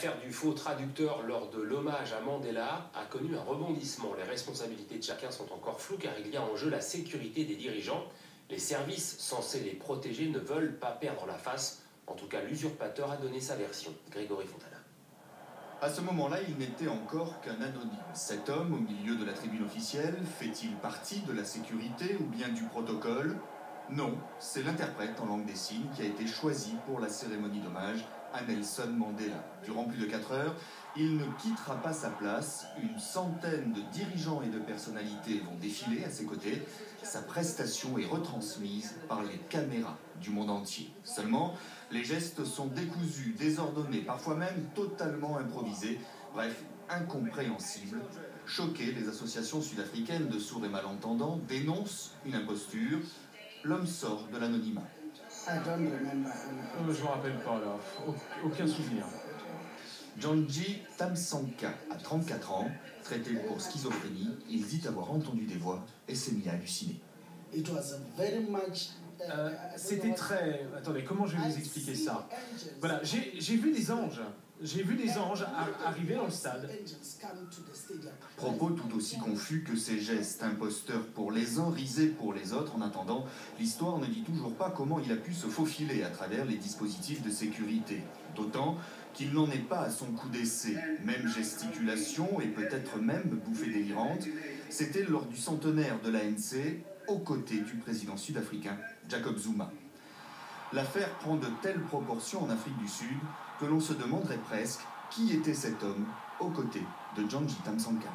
L'affaire du faux traducteur lors de l'hommage à Mandela a connu un rebondissement. Les responsabilités de chacun sont encore floues car il y a en jeu la sécurité des dirigeants. Les services censés les protéger ne veulent pas perdre la face. En tout cas, l'usurpateur a donné sa version. Grégory Fontana. À ce moment-là, il n'était encore qu'un anonyme. Cet homme, au milieu de la tribune officielle, fait-il partie de la sécurité ou bien du protocole? Non, c'est l'interprète en langue des signes qui a été choisi pour la cérémonie d'hommage à Nelson Mandela. Durant plus de 4 heures, il ne quittera pas sa place. Une centaine de dirigeants et de personnalités vont défiler à ses côtés. Sa prestation est retransmise par les caméras du monde entier. Seulement, les gestes sont décousus, désordonnés, parfois même totalement improvisés. Bref, incompréhensibles. Choqués, les associations sud-africaines de sourds et malentendants dénoncent une imposture. L'homme sort de l'anonymat. Je ne me rappelle pas là, aucun souvenir. Djanji Tamsanqa a 34 ans, traité pour schizophrénie. Il dit avoir entendu des voix et s'est mis à halluciner. C'était très... Attendez, comment je vais vous expliquer ça? Voilà, j'ai vu des anges. J'ai vu des anges arriver dans le stade. Propos tout aussi confus que ces gestes, imposteurs pour les uns, risés pour les autres. En attendant, l'histoire ne dit toujours pas comment il a pu se faufiler à travers les dispositifs de sécurité. D'autant qu'il n'en est pas à son coup d'essai. Même gesticulation et peut-être même bouffée délirante. C'était lors du centenaire de l'ANC, aux côtés du président sud-africain Jacob Zuma. L'affaire prend de telles proportions en Afrique du Sud que l'on se demanderait presque qui était cet homme aux côtés de Djanji Tamsanqa.